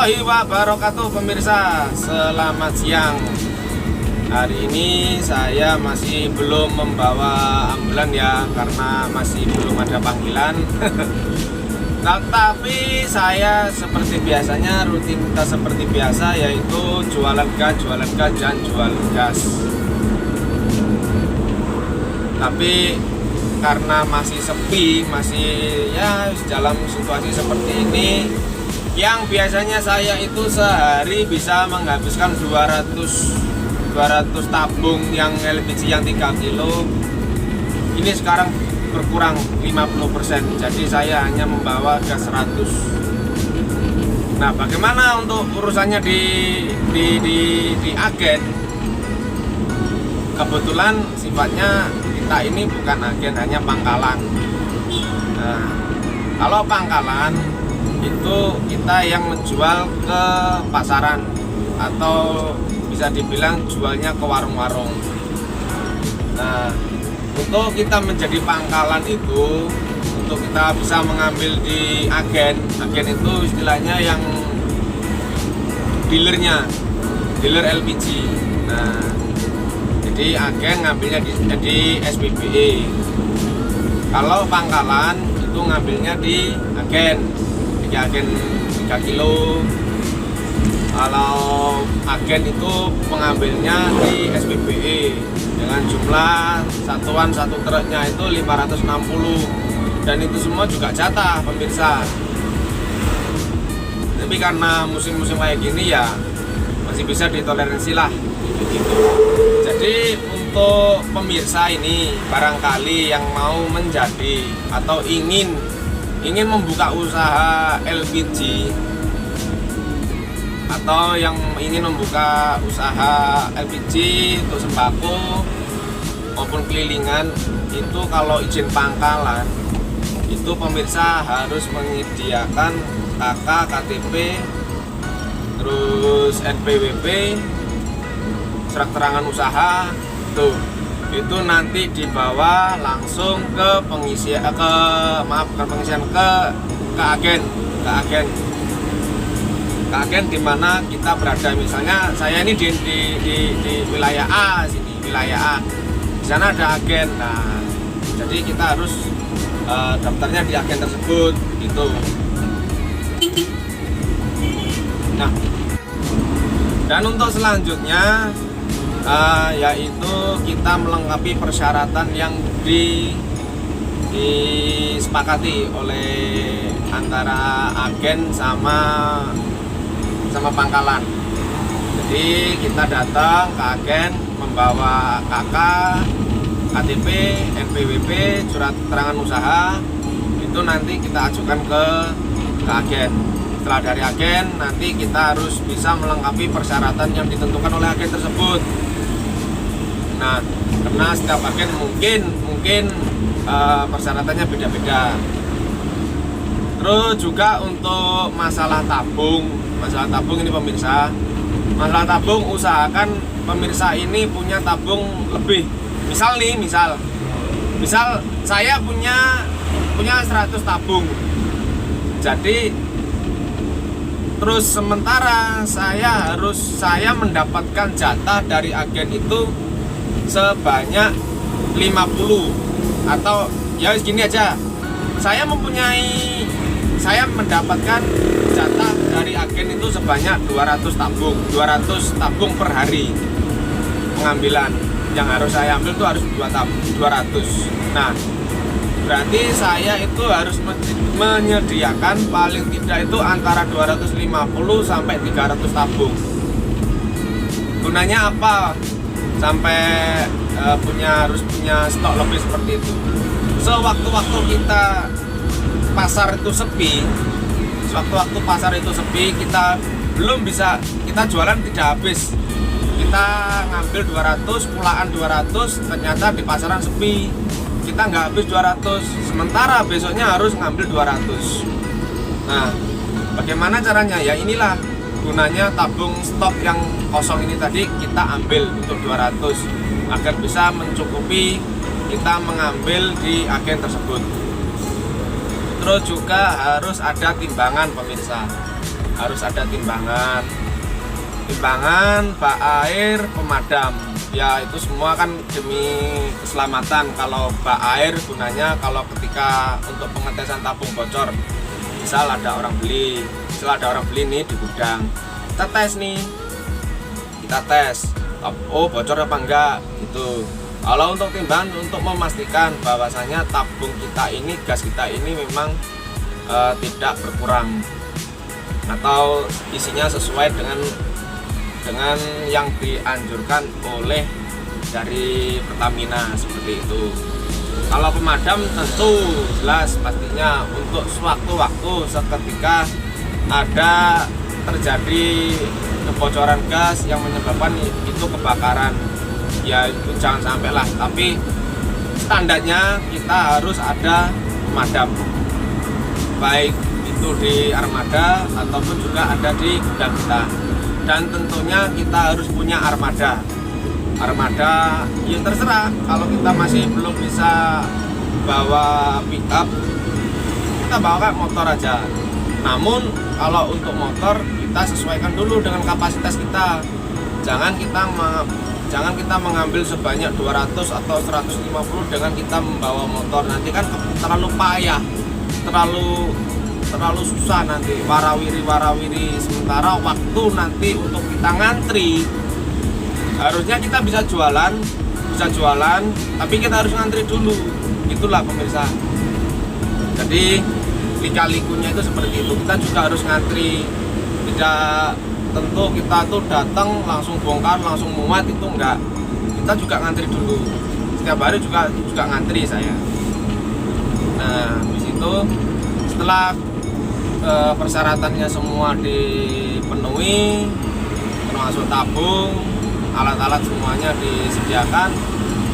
warahmatullahi wabarakatuh pemirsa. Selamat siang. Hari ini saya masih belum membawa ambulan ya, karena masih belum ada panggilan. Nah, tapi saya seperti biasanya, rutinitas seperti biasa, yaitu jualan gas, dan jual gas. Tapi karena masih sepi, masih ya dalam situasi seperti ini, yang biasanya saya itu sehari bisa menghabiskan 200 tabung yang LPG yang 3 kilo. Ini sekarang berkurang 50%, jadi saya hanya membawa gas 100. Nah, bagaimana untuk urusannya di agen? Kebetulan sifatnya kita ini bukan agen, hanya pangkalan. Nah, kalau pangkalan itu kita yang menjual ke pasaran, atau bisa dibilang jualnya ke warung-warung. Nah, untuk kita menjadi pangkalan itu, untuk kita bisa mengambil di agen itu istilahnya yang dealer LPG. Nah, jadi agen ngambilnya di SPBE. Kalau pangkalan itu ngambilnya di agen 3 kilo. Kalau agen itu pengambilnya di SPBE dengan jumlah satuan satu truknya itu 560, dan itu semua juga jatah pemirsa. Tapi karena musim-musim kayak gini ya masih bisa ditoleransi lah gitu. Jadi untuk pemirsa ini, barangkali yang mau menjadi atau ingin membuka usaha LPG, atau yang ingin membuka usaha LPG untuk sembako maupun kelilingan, itu kalau izin pangkalan itu pemirsa harus menyediakan KK, KTP, terus NPWP, surat keterangan usaha. Itu nanti dibawa langsung ke agen di mana kita berada. Misalnya saya ini di wilayah A sini, wilayah A. Di sana ada agen. Nah, jadi kita harus daftarnya di agen tersebut gitu. Nah, dan untuk selanjutnya yaitu kita melengkapi persyaratan yang disepakati oleh antara agen sama pangkalan. Jadi kita datang ke agen membawa KK, KTP, NPWP, surat keterangan usaha. Itu nanti kita ajukan ke agen. Setelah dari agen, nanti kita harus bisa melengkapi persyaratan yang ditentukan oleh agen tersebut. Nah, karena setiap agen mungkin persyaratannya beda-beda. Terus juga untuk masalah tabung ini pemirsa, masalah tabung, usahakan pemirsa ini punya tabung lebih. Misal saya punya 100 tabung. Jadi terus sementara saya mendapatkan jatah dari agen itu sebanyak 50, atau ya gini aja, saya mendapatkan jatah dari agen itu sebanyak 200 tabung per hari pengambilan. Yang harus saya ambil itu harus 200. Nah, berarti saya itu harus menyediakan paling tidak itu antara 250 sampai 300 tabung. Gunanya apa sampai harus punya stok lebih seperti itu? Sewaktu-waktu pasar itu sepi, kita belum bisa, kita jualan tidak habis, kita ngambil 200, pulaan 200, ternyata di pasaran sepi, kita nggak habis 200, sementara besoknya harus ngambil 200. Nah, bagaimana caranya? Ya inilah gunanya tabung stok yang kosong ini tadi, kita ambil untuk 200 agar bisa mencukupi kita mengambil di agen tersebut. Terus juga harus ada timbangan pemirsa, harus ada timbangan, bak air, pemadam. Ya itu semua kan demi keselamatan. Kalau bak air gunanya kalau ketika untuk pengetesan tabung bocor, misal ada orang beli nih di gudang, kita tes nih, oh bocor apa enggak gitu. Kalau untuk timbangan untuk memastikan bahwasanya tabung kita ini, gas kita ini memang tidak berkurang atau isinya sesuai dengan yang dianjurkan oleh dari Pertamina seperti itu. Kalau pemadam tentu jelas pastinya untuk sewaktu-waktu seketika ada terjadi kebocoran gas yang menyebabkan itu kebakaran, ya itu jangan sampai lah, tapi standarnya kita harus ada pemadam, baik itu di armada ataupun juga ada di gudang kita. Dan tentunya kita harus punya armada ya terserah, kalau kita masih belum bisa bawa pick up, kita bawa motor aja. Namun kalau untuk motor kita sesuaikan dulu dengan kapasitas kita. Jangan kita mengambil sebanyak 200 atau 150 dengan kita membawa motor, nanti kan terlalu payah, terlalu susah, nanti warawiri, sementara waktu nanti untuk kita ngantri. Harusnya kita bisa jualan, tapi kita harus ngantri dulu. Itulah pemirsa. Jadi lika-likunya itu seperti itu. Kita juga harus ngantri. Tidak tentu kita tuh datang langsung bongkar, langsung muat, itu enggak. Kita juga ngantri dulu. Setiap hari juga ngantri saya. Nah, di situ setelah persyaratannya semua dipenuhi, termasuk tabung, alat-alat semuanya disediakan,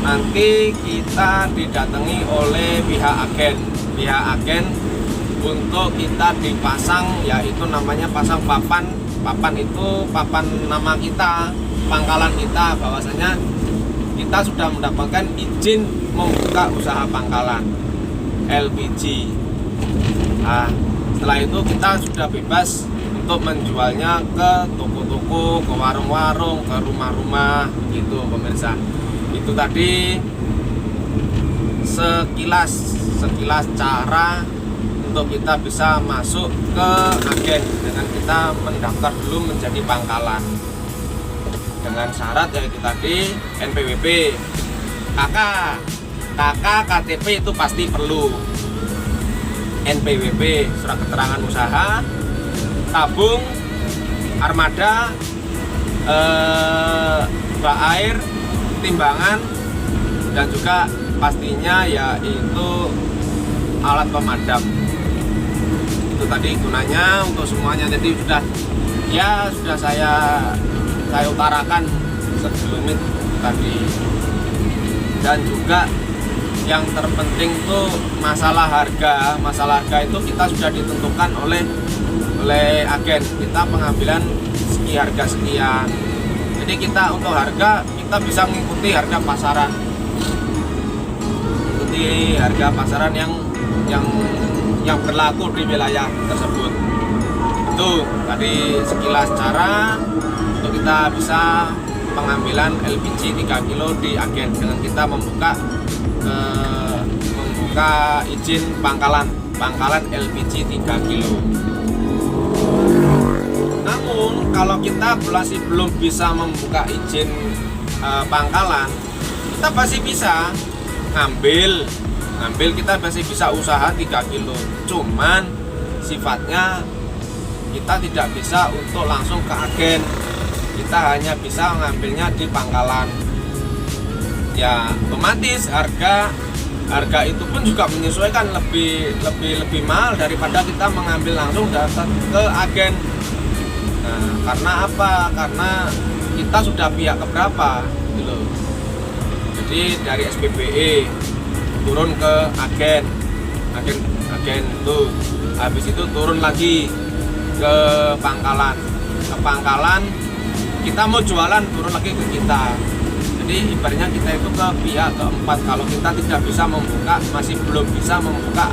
nanti kita didatangi oleh pihak agen untuk kita dipasang, yaitu namanya pasang papan itu papan nama kita, pangkalan kita, bahwasanya kita sudah mendapatkan izin membuka usaha pangkalan LPG. Nah, setelah itu kita sudah bebas untuk menjualnya ke toko-toko, ke warung-warung, ke rumah-rumah gitu pemirsa. Itu tadi sekilas cara untuk kita bisa masuk ke agen dengan kita mendaftar dulu menjadi pangkalan dengan syarat yaitu tadi NPWP, KK, KTP itu pasti perlu, NPWP surat keterangan usaha, tabung, armada, bak air, timbangan, dan juga pastinya yaitu alat pemadam. Itu tadi gunanya untuk semuanya. Jadi sudah saya utarakan sebelumnya tadi. Dan juga yang terpenting tuh masalah harga itu kita sudah ditentukan oleh agen. Kita pengambilan harga sekian. Jadi kita untuk harga kita bisa mengikuti harga pasaran. Mengikuti harga pasaran yang berlaku di wilayah tersebut. Itu tadi sekilas cara untuk kita bisa pengambilan LPG 3 kilo di agen dengan kita membuka izin pangkalan LPG 3 kilo. Namun kalau kita masih belum bisa membuka izin pangkalan, kita masih bisa ngambil, kita masih bisa usaha 3 kilo. Cuman sifatnya kita tidak bisa untuk langsung ke agen, kita hanya bisa mengambilnya di pangkalan. Ya otomatis harga itu pun juga menyesuaikan lebih mahal daripada kita mengambil langsung datang ke agen. Nah, karena apa? Karena kita sudah pihak keberapa gitu. Jadi dari SPBE turun ke agen itu, habis itu turun lagi ke pangkalan. Kita mau jualan, turun lagi ke kita. Jadi ibaratnya kita itu ke pihak keempat. Kalau kita tidak bisa masih belum bisa membuka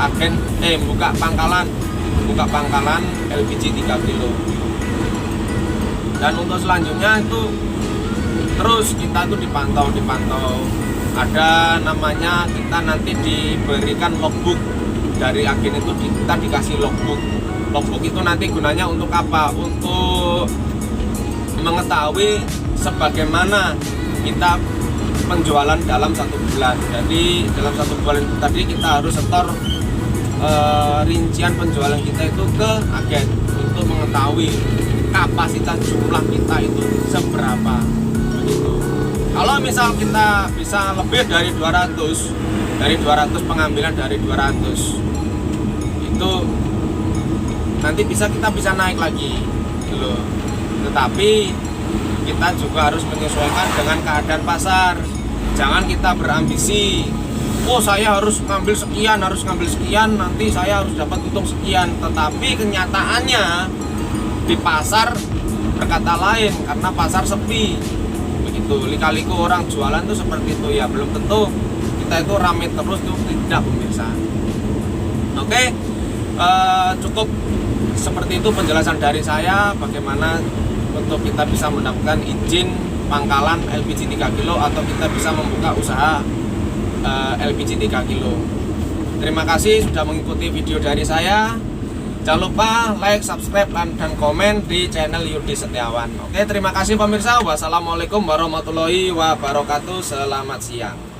pangkalan LPG 3 kilo. Dan untuk selanjutnya itu terus kita tuh dipantau. Ada namanya, kita nanti diberikan logbook dari agen itu, kita dikasih logbook. Logbook itu nanti gunanya untuk apa? Untuk mengetahui sebagaimana kita penjualan dalam 1 bulan. Jadi dalam 1 bulan itu tadi kita harus setor rincian penjualan kita itu ke agen untuk mengetahui kapasitas jumlah kita itu seberapa begitu. Kalau misal kita bisa lebih dari 200 pengambilan dari 200 itu nanti kita bisa naik lagi gitu loh. Tetapi kita juga harus menyesuaikan dengan keadaan pasar. Jangan kita berambisi, oh saya harus ngambil sekian, nanti saya harus dapat untung sekian. Tetapi kenyataannya di pasar berkata lain, karena pasar sepi begitu. Lika-liku orang jualan tuh seperti itu ya, belum tentu kita itu rame terus tuh, tidak pemirsa. Oke, cukup seperti itu penjelasan dari saya bagaimana untuk kita bisa mendapatkan izin pangkalan LPG 3 kilo atau kita bisa membuka usaha LPG 3 kilo. Terima kasih sudah mengikuti video dari saya. Jangan lupa like, subscribe, dan komen di channel Yudi Setiawan. Oke, terima kasih pemirsa. Wassalamualaikum warahmatullahi wabarakatuh. Selamat siang.